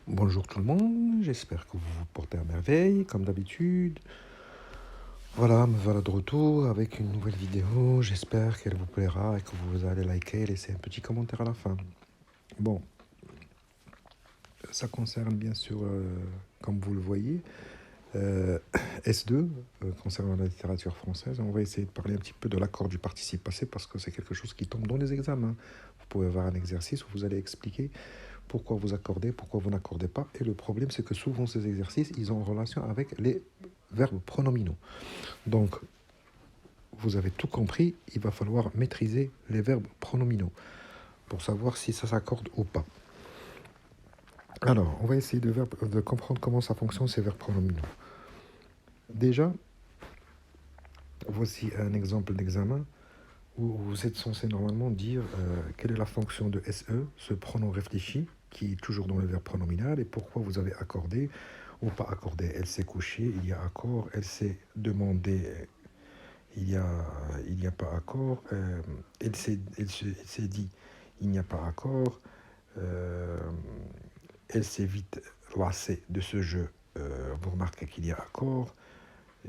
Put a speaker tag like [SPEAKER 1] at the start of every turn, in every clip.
[SPEAKER 1] Bonjour tout le monde, j'espère que vous vous portez à merveille, comme d'habitude. Voilà, me voilà de retour avec une nouvelle vidéo. J'espère qu'elle vous plaira et que vous allez liker et laisser un petit commentaire à la fin. Bon, ça concerne bien sûr, comme vous le voyez, euh, S2, concernant la littérature française. On va essayer de parler un petit peu de l'accord du participe passé parce que c'est quelque chose qui tombe dans les examens. Vous pouvez avoir un exercice où vous allez expliquer pourquoi vous accordez, pourquoi vous n'accordez pas. Et le problème, c'est que souvent, ces exercices, ils ont en relation avec les verbes pronominaux. Donc, vous avez tout compris, il va falloir maîtriser les verbes pronominaux pour savoir si ça s'accorde ou pas. Alors, on va essayer de comprendre comment ça fonctionne, ces verbes pronominaux. Déjà, voici un exemple d'examen où vous êtes censé normalement dire quelle est la fonction de SE, ce pronom réfléchi, qui est toujours dans le verbe pronominal, et pourquoi vous avez accordé ou pas accordé. Elle s'est couchée, il y a accord. Elle s'est demandé, il y a pas accord. Elle s'est dit, il n'y a pas accord. Euh, elle s'est vite lassée de ce jeu. Vous remarquez qu'il y a accord.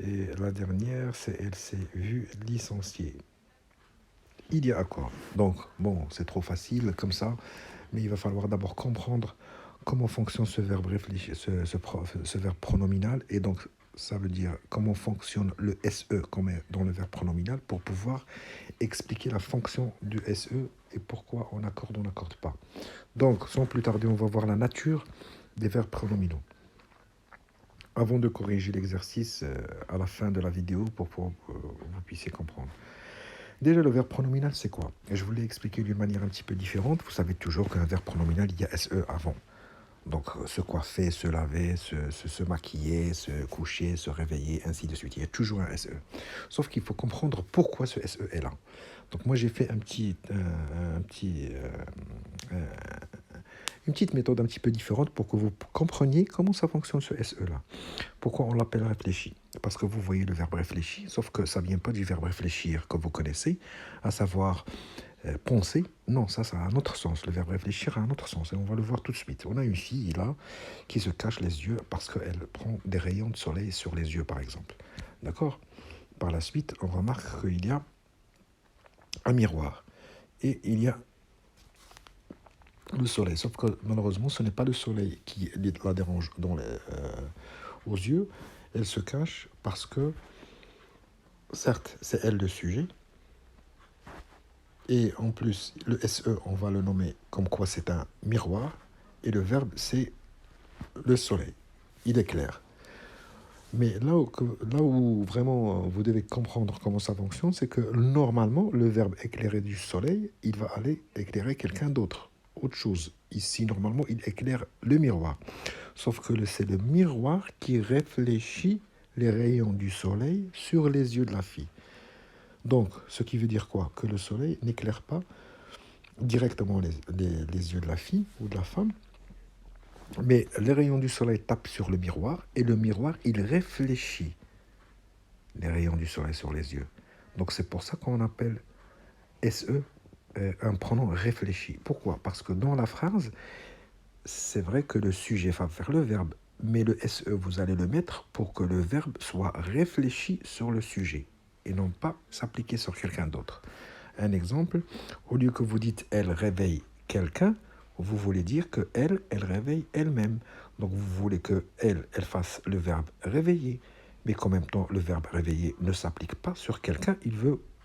[SPEAKER 1] Et la dernière, c'est elle s'est vue licenciée. Il y a accord. Donc, bon, c'est trop facile comme ça, mais il va falloir d'abord comprendre comment fonctionne ce verbe réfléchir, ce verbe pronominal, et donc ça veut dire comment fonctionne le SE comme est dans le verbe pronominal pour pouvoir expliquer la fonction du SE et pourquoi on accorde ou on n'accorde pas. Donc, sans plus tarder, on va voir la nature des verbes pronominaux. Avant de corriger l'exercice à la fin de la vidéo pour que vous puissiez comprendre. Déjà, le verbe pronominal, c'est quoi? Et je vous l'ai expliqué d'une manière un petit peu différente. Vous savez toujours qu'un verbe pronominal, il y a SE avant. Donc, se coiffer, se laver, se maquiller, se coucher, se réveiller, ainsi de suite. Il y a toujours un SE. Sauf qu'il faut comprendre pourquoi ce SE est là. Donc, moi, j'ai fait une petite méthode un petit peu différente pour que vous compreniez comment ça fonctionne ce SE-là. Pourquoi on l'appelle réfléchi? Parce que vous voyez le verbe réfléchi, sauf que ça ne vient pas du verbe réfléchir que vous connaissez, à savoir penser. Non, ça a un autre sens. Le verbe réfléchir a un autre sens et on va le voir tout de suite. On a une fille là qui se cache les yeux parce qu'elle prend des rayons de soleil sur les yeux, par exemple. D'accord? Par la suite, on remarque qu'il y a un miroir et il y a le soleil. Sauf que malheureusement, ce n'est pas le soleil qui la dérange aux yeux. Elle se cache parce que, certes, c'est elle le sujet. Et en plus, le SE, on va le nommer comme quoi c'est un miroir. Et le verbe, c'est le soleil. Il est clair. Mais là où vraiment vous devez comprendre comment ça fonctionne, c'est que normalement, le verbe éclairer du soleil, il va aller éclairer quelqu'un d'autre. Autre chose. Ici, normalement, il éclaire le miroir. Sauf que c'est le miroir qui réfléchit les rayons du soleil sur les yeux de la fille. Donc, ce qui veut dire quoi? Que le soleil n'éclaire pas directement les yeux de la fille ou de la femme, mais les rayons du soleil tapent sur le miroir et le miroir, il réfléchit les rayons du soleil sur les yeux. Donc, c'est pour ça qu'on appelle SE un pronom réfléchi. Pourquoi? Parce que dans la phrase, c'est vrai que le sujet va faire le verbe, mais le SE, vous allez le mettre pour que le verbe soit réfléchi sur le sujet et non pas s'appliquer sur quelqu'un d'autre. Un exemple, au lieu que vous dites elle réveille quelqu'un, vous voulez dire que elle réveille elle-même. Donc vous voulez que elle fasse le verbe réveiller, mais qu'en même temps le verbe réveiller ne s'applique pas sur quelqu'un,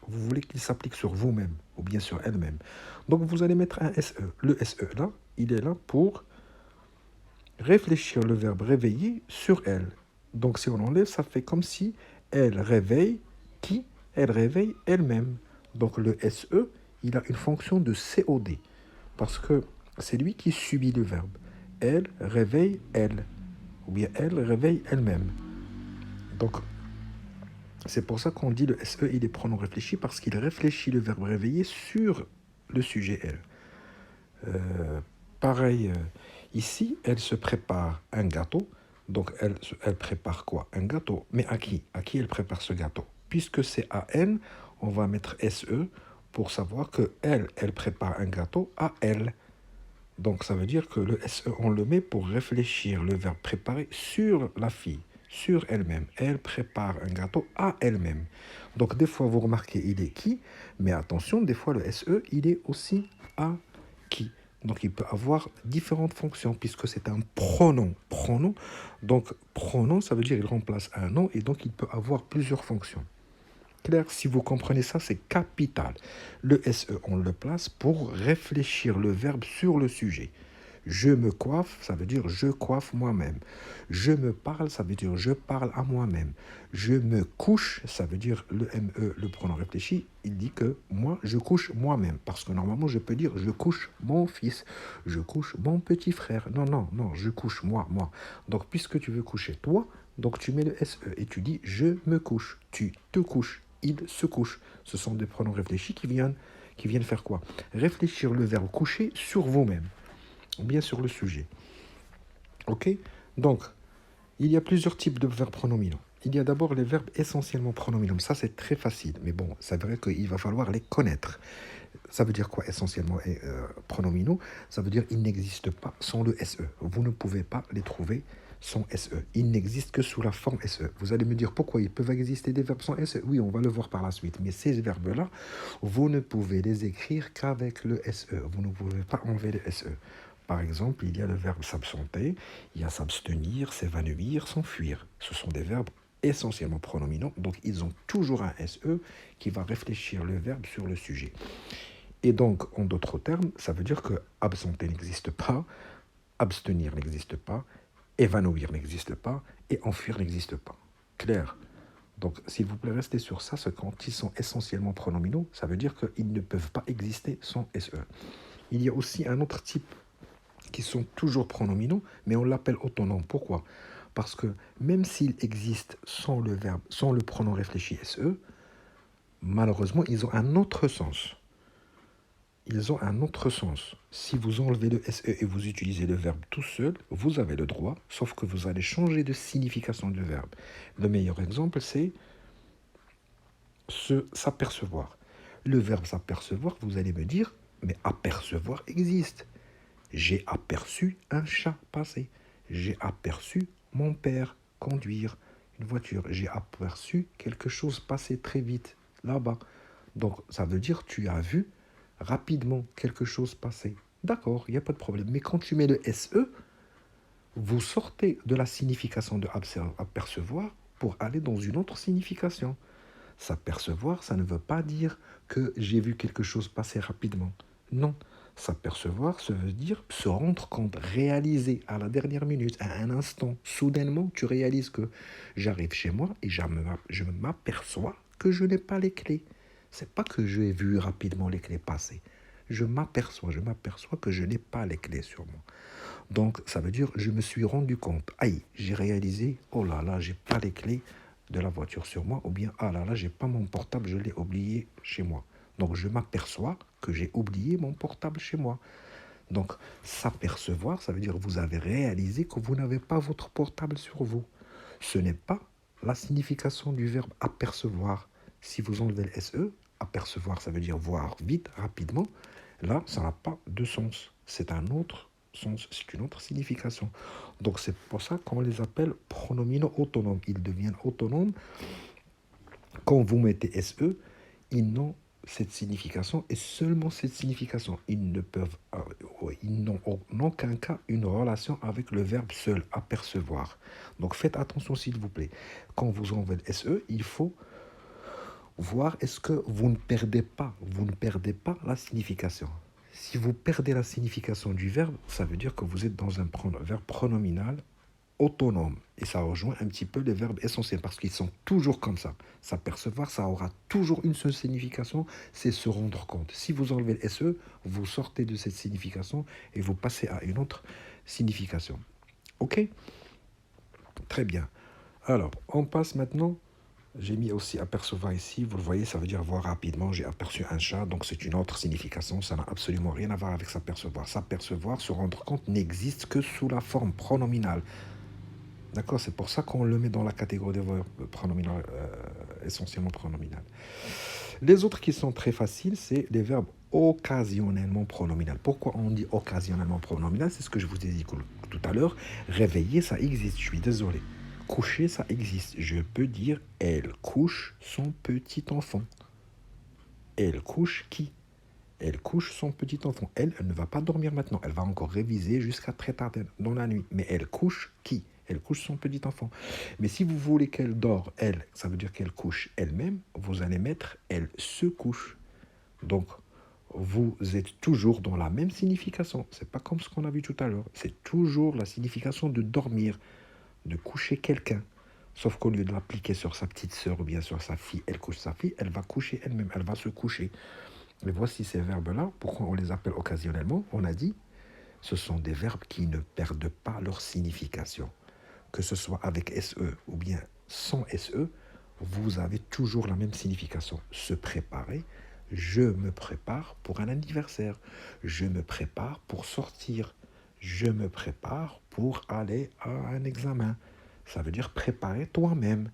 [SPEAKER 1] vous voulez qu'il s'applique sur vous-même ou bien sur elle-même. Donc vous allez mettre un SE. Le SE là, il est là pour réfléchir le verbe réveiller sur elle. Donc si on enlève, ça fait comme si elle réveille qui? Elle réveille elle-même. Donc le SE, il a une fonction de COD, parce que c'est lui qui subit le verbe. Elle réveille elle, ou bien elle réveille elle-même. Donc c'est pour ça qu'on dit le SE, il est pronom réfléchi, parce qu'il réfléchit le verbe réveiller sur le sujet elle. Pareil, ici, elle se prépare un gâteau. Donc, elle prépare quoi? Un gâteau. Mais à qui? À qui elle prépare ce gâteau? Puisque c'est à elle, on va mettre SE pour savoir que elle prépare un gâteau à elle. Donc, ça veut dire que le SE, on le met pour réfléchir le verbe préparer sur la fille, sur elle-même. Elle prépare un gâteau à elle-même. Donc, des fois, vous remarquez, il est qui, mais attention, des fois, le SE, il est aussi à qui. Donc, il peut avoir différentes fonctions puisque c'est un pronom. Pronom, donc, pronom, ça veut dire il remplace un nom et donc il peut avoir plusieurs fonctions. Clair, si vous comprenez ça, c'est capital. Le SE, on le place pour réfléchir le verbe sur le sujet. Je me coiffe, ça veut dire je coiffe moi-même. Je me parle, ça veut dire je parle à moi-même. Je me couche, ça veut dire le ME, le pronom réfléchi, il dit que moi, je couche moi-même. Parce que normalement, je peux dire je couche mon fils, je couche mon petit frère. Non, non, non, je couche moi, moi. Donc, puisque tu veux coucher toi, donc tu mets le SE et tu dis je me couche, tu te couches, il se couche. Ce sont des pronoms réfléchis qui viennent faire quoi? Réfléchir le verbe coucher sur vous-même ou bien sur le sujet. Ok. Donc, il y a plusieurs types de verbes pronominaux. Il y a d'abord les verbes essentiellement pronominaux. Ça, c'est très facile. Mais bon, c'est vrai qu'il va falloir les connaître. Ça veut dire quoi essentiellement pronominaux? Ça veut dire qu'ils n'existent pas sans le SE. Vous ne pouvez pas les trouver sans SE. Ils n'existent que sous la forme SE. Vous allez me dire pourquoi ils peuvent exister des verbes sans SE? Oui, on va le voir par la suite. Mais ces verbes-là, vous ne pouvez les écrire qu'avec le SE. Vous ne pouvez pas enlever le SE. Par exemple, il y a le verbe s'absenter, il y a s'abstenir, s'évanouir, s'enfuir. Ce sont des verbes essentiellement pronominaux, donc ils ont toujours un SE qui va réfléchir le verbe sur le sujet. Et donc, en d'autres termes, ça veut dire que absenter n'existe pas, abstenir n'existe pas, évanouir n'existe pas et enfuir n'existe pas. Clair? Donc, s'il vous plaît, restez sur ça, c'est quand ils sont essentiellement pronominaux, ça veut dire qu'ils ne peuvent pas exister sans SE. Il y a aussi un autre type qui sont toujours pronominaux, mais on l'appelle autonome. Pourquoi? Parce que même s'il existe sans le verbe, sans le pronom réfléchi SE, malheureusement, ils ont un autre sens. Ils ont un autre sens. Si vous enlevez le SE et vous utilisez le verbe tout seul, vous avez le droit, sauf que vous allez changer de signification du verbe. Le meilleur exemple, c'est s'apercevoir. Le verbe s'apercevoir, vous allez me dire, mais apercevoir existe. J'ai aperçu un chat passer. J'ai aperçu mon père conduire une voiture. J'ai aperçu quelque chose passer très vite là-bas. Donc, ça veut dire tu as vu rapidement quelque chose passer. D'accord, il n'y a pas de problème. Mais quand tu mets le SE, vous sortez de la signification de apercevoir pour aller dans une autre signification. S'apercevoir, ça ne veut pas dire que j'ai vu quelque chose passer rapidement. Non. S'apercevoir, ça veut dire se rendre compte, réaliser à la dernière minute, à un instant. Soudainement, tu réalises que j'arrive chez moi et je m'aperçois que je n'ai pas les clés. C'est pas que j'ai vu rapidement les clés passer. Je m'aperçois que je n'ai pas les clés sur moi. Donc, ça veut dire je me suis rendu compte. Aïe, j'ai réalisé, oh là là, j'ai pas les clés de la voiture sur moi, ou bien ah là là, j'ai pas mon portable, je l'ai oublié chez moi. Donc je m'aperçois que j'ai oublié mon portable chez moi. Donc s'apercevoir, ça veut dire vous avez réalisé que vous n'avez pas votre portable sur vous. Ce n'est pas la signification du verbe apercevoir. Si vous enlevez le SE, apercevoir, ça veut dire voir vite, rapidement. Là, ça n'a pas de sens. C'est un autre sens, c'est une autre signification. Donc c'est pour ça qu'on les appelle pronominaux autonomes. Ils deviennent autonomes quand vous mettez SE, ils n'ont cette signification et seulement cette signification. Ils ne peuvent, ils n'ont en aucun cas une relation avec le verbe seul, apercevoir. Donc faites attention s'il vous plaît. Quand vous enlevez SE, il faut voir est-ce que vous ne perdez pas la signification. Si vous perdez la signification du verbe, ça veut dire que vous êtes dans un verbe pronominal autonome. Et ça rejoint un petit peu les verbes essentiels parce qu'ils sont toujours comme ça. S'apercevoir, ça aura toujours une seule signification, c'est se rendre compte. Si vous enlevez le SE, vous sortez de cette signification et vous passez à une autre signification. Ok? Très bien. Alors, on passe maintenant. J'ai mis aussi apercevoir ici. Vous le voyez, ça veut dire voir rapidement. J'ai aperçu un chat, donc c'est une autre signification. Ça n'a absolument rien à voir avec s'apercevoir. S'apercevoir, se rendre compte, n'existe que sous la forme pronominale. D'accord, c'est pour ça qu'on le met dans la catégorie des verbes pronominaux, essentiellement pronominal. Les autres qui sont très faciles, c'est les verbes occasionnellement pronominal. Pourquoi on dit occasionnellement pronominal? C'est ce que je vous ai dit tout à l'heure. Réveiller, ça existe, je suis désolé. Coucher, ça existe. Je peux dire elle couche son petit enfant. Elle couche qui? Elle couche son petit enfant. Elle ne va pas dormir maintenant. Elle va encore réviser jusqu'à très tard dans la nuit. Mais elle couche qui? Elle couche son petit enfant. Mais si vous voulez qu'elle dort, elle, ça veut dire qu'elle couche elle-même, vous allez mettre elle se couche. Donc, vous êtes toujours dans la même signification. C'est pas comme ce qu'on a vu tout à l'heure. C'est toujours la signification de dormir, de coucher quelqu'un. Sauf qu'au lieu de l'appliquer sur sa petite sœur ou bien sur sa fille, elle couche sa fille, elle va coucher elle-même, elle va se coucher. Et voici ces verbes-là. Pourquoi on les appelle occasionnellement? On a dit, ce sont des verbes qui ne perdent pas leur signification. Que ce soit avec SE ou bien sans SE, vous avez toujours la même signification. Se préparer, je me prépare pour un anniversaire. Je me prépare pour sortir. Je me prépare pour aller à un examen. Ça veut dire préparer toi-même.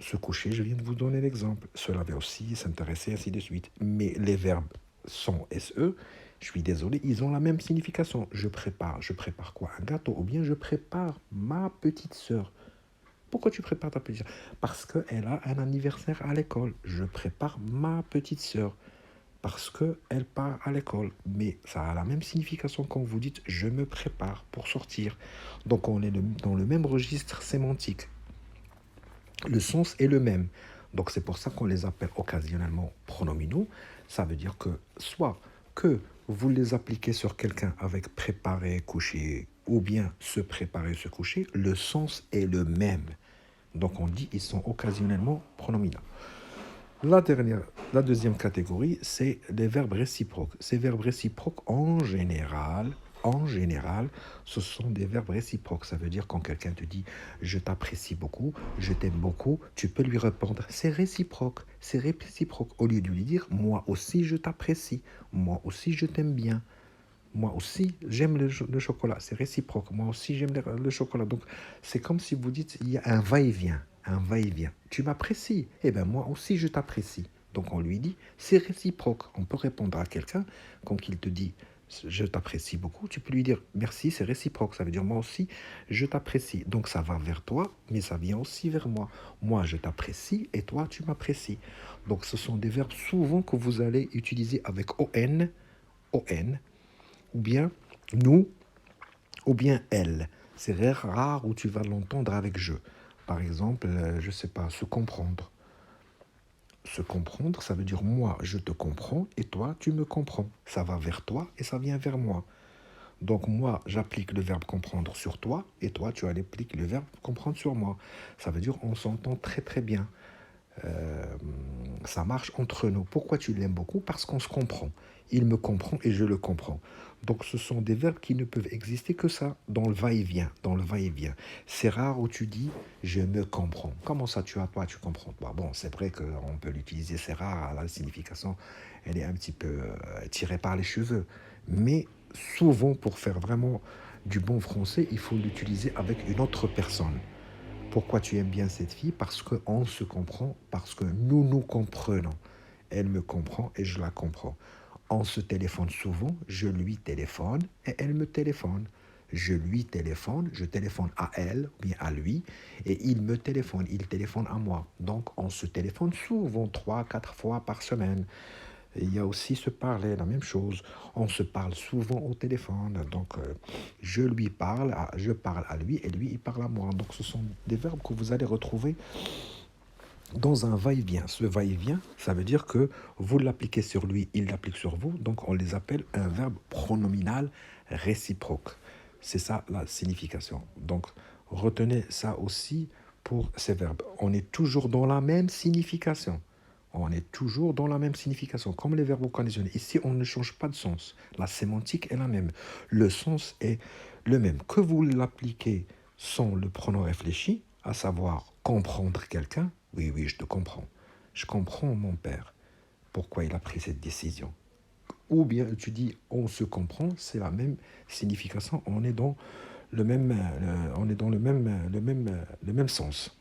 [SPEAKER 1] Se coucher, je viens de vous donner l'exemple. Se laver aussi, s'intéresser, ainsi de suite. Mais les verbes sans SE, je suis désolé, ils ont la même signification. Je prépare quoi? Un gâteau. Ou bien je prépare ma petite sœur. Pourquoi tu prépares ta petite sœur? Parce qu'elle a un anniversaire à l'école. Je prépare ma petite sœur. Parce qu'elle part à l'école. Mais ça a la même signification quand vous dites je me prépare pour sortir. Donc on est dans le même registre sémantique. Le sens est le même. Donc c'est pour ça qu'on les appelle occasionnellement pronominaux. Ça veut dire que soit que vous les appliquez sur quelqu'un avec préparer, coucher, ou bien se préparer, se coucher, le sens est le même. Donc on dit ils sont occasionnellement pronominaux. La deuxième catégorie, c'est les verbes réciproques. Ces verbes réciproques, en général, ce sont des verbes réciproques. Ça veut dire quand quelqu'un te dit « je t'apprécie beaucoup »,« je t'aime beaucoup », tu peux lui répondre « c'est réciproque ». C'est réciproque. Au lieu de lui dire « moi aussi je t'apprécie »,« moi aussi je t'aime bien ». Moi aussi, j'aime le chocolat. C'est réciproque. Moi aussi, j'aime le chocolat. Donc, c'est comme si vous dites, il y a un va-et-vient. Un va-et-vient. Tu m'apprécies. Eh bien, moi aussi, je t'apprécie. Donc, on lui dit, c'est réciproque. On peut répondre à quelqu'un quand il te dit, je t'apprécie beaucoup. Tu peux lui dire, merci, c'est réciproque. Ça veut dire, moi aussi, je t'apprécie. Donc, ça va vers toi, mais ça vient aussi vers moi. Moi, je t'apprécie et toi, tu m'apprécies. Donc, ce sont des verbes souvent que vous allez utiliser avec ON, ON, ou bien nous, ou bien elle. C'est rare où tu vas l'entendre avec je. Par exemple, je ne sais pas, se comprendre. Se comprendre, ça veut dire moi, je te comprends et toi, tu me comprends. Ça va vers toi et ça vient vers moi. Donc moi, j'applique le verbe comprendre sur toi et toi, tu appliques le verbe comprendre sur moi. Ça veut dire on s'entend très très bien. Ça marche entre nous. Pourquoi tu l'aimes beaucoup? Parce qu'on se comprend. Il me comprend et je le comprends. Donc ce sont des verbes qui ne peuvent exister que ça, dans le va-et-vient, dans le va-et-vient. C'est rare où tu dis je me comprends. Comment ça tu as toi, tu comprends toi? Bon, c'est vrai qu'on peut l'utiliser, c'est rare, la signification, elle est un petit peu tirée par les cheveux. Mais souvent, pour faire vraiment du bon français, il faut l'utiliser avec une autre personne. Pourquoi tu aimes bien cette fille? Parce qu'on se comprend, parce que nous nous comprenons. Elle me comprend et je la comprends. On se téléphone souvent, je lui téléphone et elle me téléphone. Je lui téléphone, je téléphone à elle ou bien à lui et il téléphone à moi. Donc on se téléphone souvent 3, 4 fois par semaine. Et il y a aussi se parler, la même chose. On se parle souvent au téléphone. Donc, je parle à lui et lui, il parle à moi. Donc, ce sont des verbes que vous allez retrouver dans un va-et-vient. Ce va-et-vient, ça veut dire que vous l'appliquez sur lui, il l'applique sur vous. Donc, on les appelle un verbe pronominal réciproque. C'est ça la signification. Donc, retenez ça aussi pour ces verbes. On est toujours dans la même signification. On est toujours dans la même signification, comme les verbes conditionnels. Ici, on ne change pas de sens. La sémantique est la même. Le sens est le même. Que vous l'appliquez sans le pronom réfléchi, à savoir comprendre quelqu'un, oui, oui, je te comprends. Je comprends mon père. Pourquoi il a pris cette décision? Ou bien tu dis on se comprend, c'est la même signification. On est dans le même, le même sens.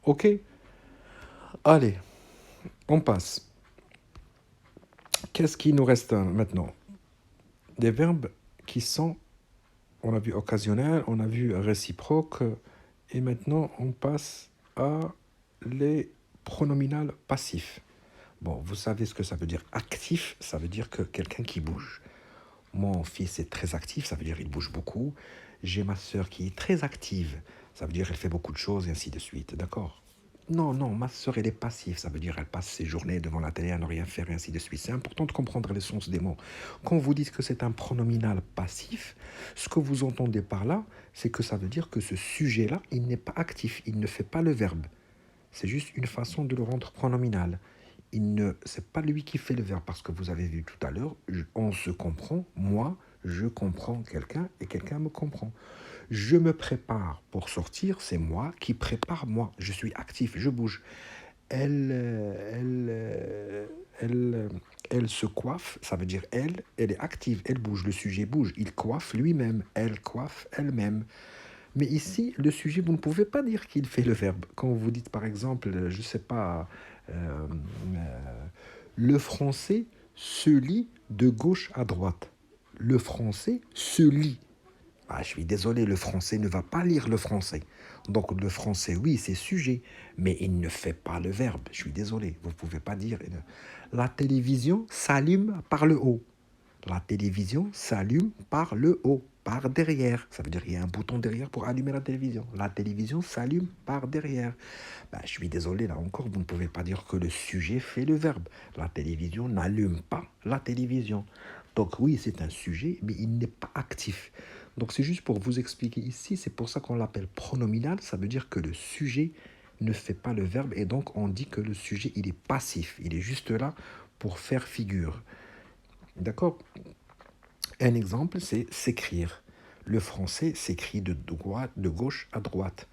[SPEAKER 1] Ok? Allez. On passe. Qu'est-ce qui nous reste maintenant? Des verbes qui sont, on a vu occasionnel, on a vu réciproque, et maintenant on passe à les pronominales passifs. Bon, vous savez ce que ça veut dire actif, ça veut dire que quelqu'un qui bouge. Mon fils est très actif, ça veut dire qu'il bouge beaucoup. J'ai ma sœur qui est très active, ça veut dire qu'elle fait beaucoup de choses et ainsi de suite, d'accord? Non, non, ma sœur, elle est passive, ça veut dire qu'elle passe ses journées devant la télé à ne rien faire et ainsi de suite. C'est important de comprendre le sens des mots. Quand vous dites que c'est un pronominal passif, ce que vous entendez par là, c'est que ça veut dire que ce sujet-là, il n'est pas actif, il ne fait pas le verbe. C'est juste une façon de le rendre pronominal. C'est pas lui qui fait le verbe parce que vous avez vu tout à l'heure, on se comprend, moi, je comprends quelqu'un et quelqu'un me comprend. Je me prépare pour sortir, c'est moi qui prépare moi. Je suis actif, je bouge. Elle, elle, elle se coiffe, ça veut dire elle est active, elle bouge, le sujet bouge. Il coiffe lui-même, elle coiffe elle-même. Mais ici, le sujet, vous ne pouvez pas dire qu'il fait le verbe. Quand vous dites par exemple, je ne sais pas, euh, le français se lit de gauche à droite. Le français se lit. Ah, je suis désolé, le français ne va pas lire le français. Donc le français, oui, c'est sujet, mais il ne fait pas le verbe. Je suis désolé, vous ne pouvez pas dire. La télévision s'allume par le haut. La télévision s'allume par le haut, par derrière. Ça veut dire qu'il y a un bouton derrière pour allumer la télévision. La télévision s'allume par derrière. Ben, je suis désolé, là encore, vous ne pouvez pas dire que le sujet fait le verbe. La télévision n'allume pas la télévision. Donc oui, c'est un sujet, mais il n'est pas actif. Donc c'est juste pour vous expliquer ici, c'est pour ça qu'on l'appelle pronominal, ça veut dire que le sujet ne fait pas le verbe et donc on dit que le sujet il est passif, il est juste là pour faire figure. D'accord? Un exemple, c'est s'écrire. Le français s'écrit de gauche à droite.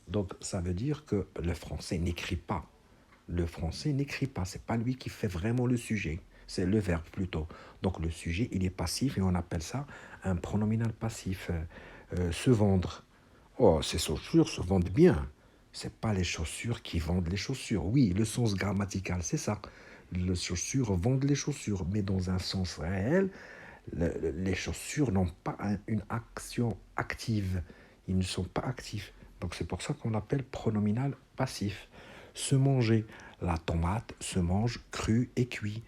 [SPEAKER 1] Donc ça veut dire que le français n'écrit pas. Le français n'écrit pas, c'est pas lui qui fait vraiment le sujet, c'est le verbe plutôt. Donc le sujet, il est passif et on appelle ça un pronominal passif. Se vendre. Oh, ces chaussures se vendent bien. C'est pas les chaussures qui vendent les chaussures. Oui, le sens grammatical, c'est ça. Les chaussures vendent les chaussures, mais dans un sens réel, les chaussures n'ont pas une action active. Ils ne sont pas actifs. Donc c'est pour ça qu'on l'appelle pronominal passif. Se manger. La tomate se mange crue et cuit.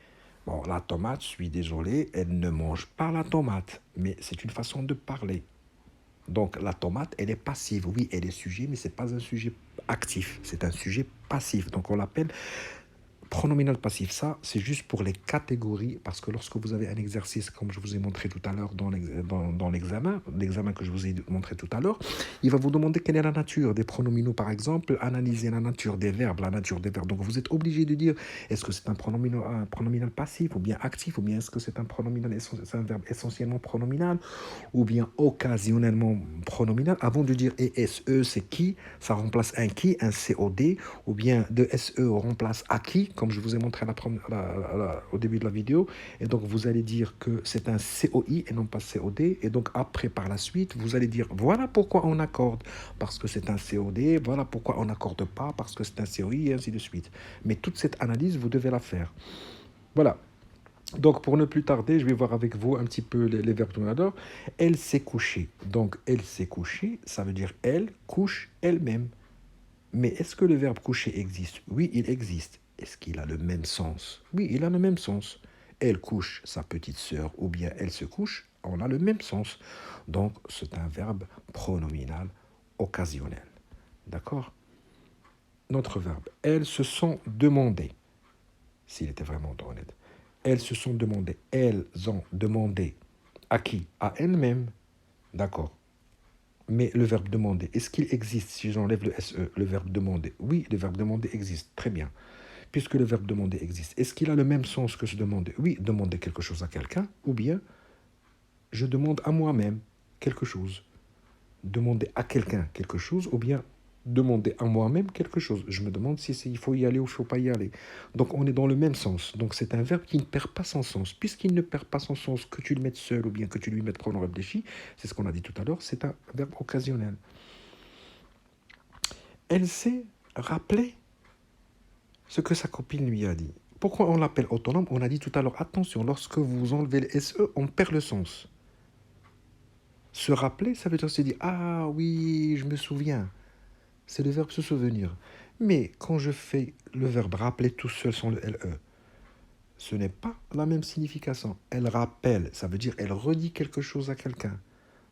[SPEAKER 1] Bon, la tomate, je suis désolé, elle ne mange pas la tomate, mais c'est une façon de parler. Donc la tomate, elle est passive. Oui, elle est sujet, mais ce n'est pas un sujet actif, c'est un sujet passif. Donc on l'appelle pronominal passif, ça, c'est juste pour les catégories, parce que lorsque vous avez un exercice, comme je vous ai montré tout à l'heure dans l'examen que je vous ai montré tout à l'heure, il va vous demander quelle est la nature des pronominaux, par exemple, analyser la nature des verbes, la nature des verbes. Donc vous êtes obligé de dire, est-ce que c'est un pronominal passif, ou bien actif, ou bien est-ce que c'est un pronominal, c'est un verbe essentiellement pronominal, ou bien occasionnellement pronominal. Avant de dire ESE, c'est qui, ça remplace un qui, un COD, ou bien de SE remplace à qui, comme je vous ai montré au début de la vidéo. Et donc, vous allez dire que c'est un COI et non pas COD. Et donc, après, par la suite, vous allez dire, voilà pourquoi on accorde, parce que c'est un COD, voilà pourquoi on n'accorde pas, parce que c'est un COI, et ainsi de suite. Mais toute cette analyse, vous devez la faire. Voilà. Donc, pour ne plus tarder, je vais voir avec vous un petit peu les verbes tournadors. Elle s'est couchée. Donc, elle s'est couchée, ça veut dire elle couche elle-même. Mais est-ce que le verbe coucher existe? Oui, il existe. Est-ce qu'il a le même sens? Oui, il a le même sens. Elle couche sa petite sœur ou bien elle se couche, on a le même sens. Donc, c'est un verbe pronominal occasionnel. D'accord? Notre verbe. Elles se sont demandées, s'il était vraiment honnête. Elles se sont demandées. Elles ont demandé. À qui? À elles-mêmes. D'accord. Mais le verbe demander, est-ce qu'il existe si j'enlève le SE, le verbe demander? Oui, le verbe demander existe, très bien. Puisque le verbe demander existe, est-ce qu'il a le même sens que se demander? Oui, demander quelque chose à quelqu'un, ou bien je demande à moi-même quelque chose. Demander à quelqu'un quelque chose, ou bien demander à moi-même quelque chose. Je me demande si il faut y aller ou il ne faut pas y aller. Donc on est dans le même sens. Donc c'est un verbe qui ne perd pas son sens. Puisqu'il ne perd pas son sens, que tu le mettes seul ou bien que tu lui mettes pronom réfléchi, c'est ce qu'on a dit tout à l'heure, c'est un verbe occasionnel. Elle s'est rappelée ce que sa copine lui a dit. Pourquoi on l'appelle autonome? On a dit tout à l'heure, attention, lorsque vous enlevez le SE, on perd le sens. Se rappeler, ça veut dire se dire, ah oui, je me souviens. C'est le verbe se souvenir. Mais quand je fais le verbe rappeler tout seul sans le LE, ce n'est pas la même signification. Elle rappelle, ça veut dire elle redit quelque chose à quelqu'un.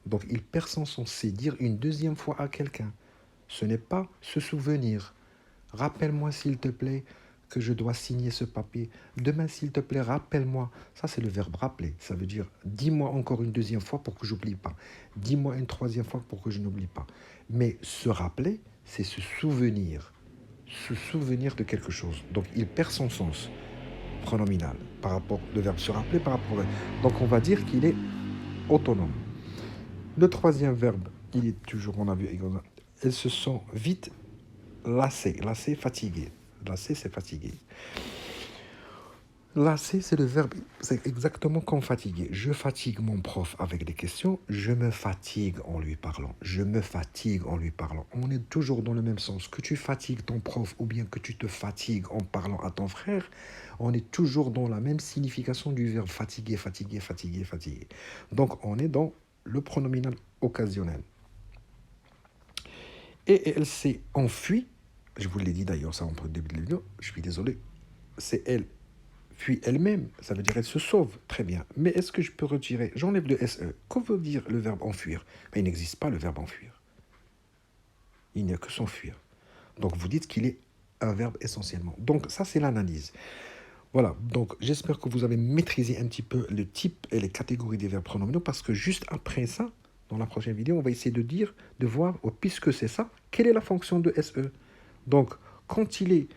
[SPEAKER 1] Donc il perd son sens, c'est dire une deuxième fois à quelqu'un. Ce n'est pas se souvenir. Rappelle-moi s'il te plaît que je dois signer ce papier. Demain s'il te plaît, rappelle-moi. Ça c'est le verbe rappeler. Ça veut dire dis-moi encore une deuxième fois pour que j'oublie pas. Dis-moi une troisième fois pour que je n'oublie pas. Mais se rappeler, c'est se souvenir. Se souvenir de quelque chose. Donc il perd son sens pronominal par rapport le verbe se rappeler par rapport au... Donc on va dire qu'il est autonome. Le troisième verbe, il est toujours, on a vu, elles se sont vite lassées. Lassées, fatiguées. Lassées, c'est fatigué. Lassé, c'est le verbe, c'est exactement comme fatigué. Je fatigue mon prof avec des questions, je me fatigue en lui parlant. Je me fatigue en lui parlant. On est toujours dans le même sens. Que tu fatigues ton prof ou bien que tu te fatigues en parlant à ton frère, on est toujours dans la même signification du verbe fatiguer, fatiguer, fatiguer, fatiguer. Donc on est dans le pronominal occasionnel. Et elle s'est enfuie. Je vous l'ai dit d'ailleurs, ça en début de la vidéo. Je suis désolé. C'est elle fuit elle-même, ça veut dire elle se sauve, très bien. Mais est-ce que je peux retirer, j'enlève le SE, que veut dire le verbe enfuir? Mais il n'existe pas le verbe enfuir. Il n'y a que s'enfuir. Donc vous dites qu'il est un verbe essentiellement. Donc ça c'est l'analyse. Voilà, donc j'espère que vous avez maîtrisé un petit peu le type et les catégories des verbes pronominaux parce que juste après ça, dans la prochaine vidéo, on va essayer de dire, de voir, puisque c'est ça, quelle est la fonction de SE? Donc quand il est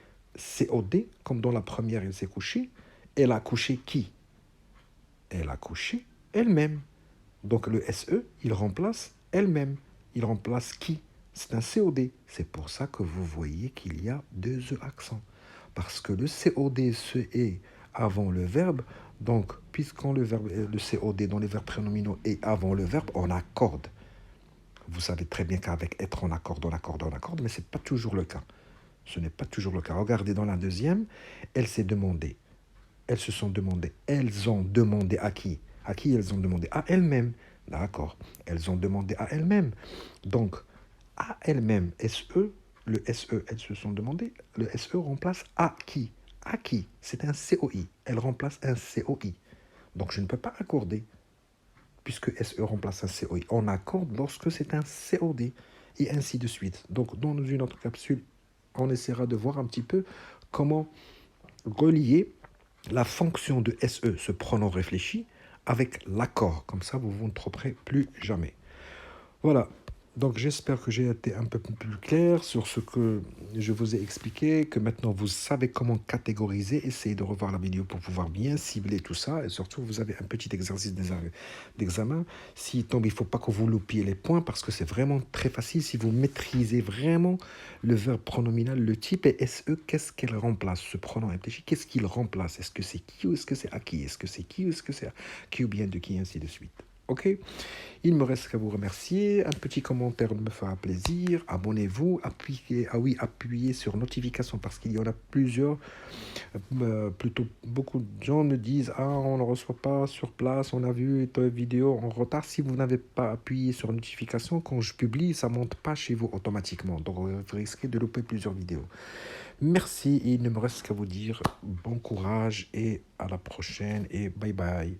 [SPEAKER 1] COD, comme dans la première il s'est couché, elle a couché qui? Elle a couché elle-même. Donc le SE, il remplace elle-même. Il remplace qui? C'est un COD. C'est pour ça que vous voyez qu'il y a deux E accents. Parce que le COD se est avant le verbe. Donc, puisqu'on le COD dans les verbes prénominaux est avant le verbe, on accorde. Vous savez très bien qu'avec être, on accorde, mais ce n'est pas toujours le cas. Ce n'est pas toujours le cas. Regardez dans la deuxième, elle s'est demandé. Elles se sont demandées. Elles ont demandé à qui? À qui elles ont demandé? À elles-mêmes. D'accord. Elles ont demandé à elles-mêmes. Donc, à elles-mêmes, SE, le SE, elles se sont demandées. Le SE remplace à qui? À qui? C'est un COI. Elle remplace un COI. Donc, je ne peux pas accorder, puisque SE remplace un COI. On accorde lorsque c'est un COD, et ainsi de suite. Donc, dans une autre capsule, on essaiera de voir un petit peu comment relier la fonction de SE, ce pronom réfléchi, avec l'accord. Comme ça, vous ne vous tromperez plus jamais. Voilà. Donc, j'espère que j'ai été un peu plus clair sur ce que je vous ai expliqué, que maintenant vous savez comment catégoriser. Essayez de revoir la vidéo pour pouvoir bien cibler tout ça. Et surtout, vous avez un petit exercice d'examen. S'il tombe, il ne faut pas que vous loupiez les points parce que c'est vraiment très facile. Si vous maîtrisez vraiment le verbe pronominal, le type et SE, qu'est-ce qu'elle remplace? Ce pronom réfléchi, qu'est-ce qu'il remplace? Est-ce que c'est qui ou est-ce que c'est à qui? Est-ce que c'est qui ou est-ce que c'est à qui ou bien de qui, ainsi de suite. Ok, il me reste qu'à vous remercier. Un petit commentaire me fera plaisir. Abonnez-vous, appuyez sur notification parce qu'il y en a plusieurs. Plutôt beaucoup de gens me disent ah, on ne reçoit pas sur place, on a vu ta vidéo en retard. Si vous n'avez pas appuyé sur notification, quand je publie, ça ne monte pas chez vous automatiquement. Donc vous risquez de louper plusieurs vidéos. Merci, il ne me reste qu'à vous dire bon courage et à la prochaine et bye bye.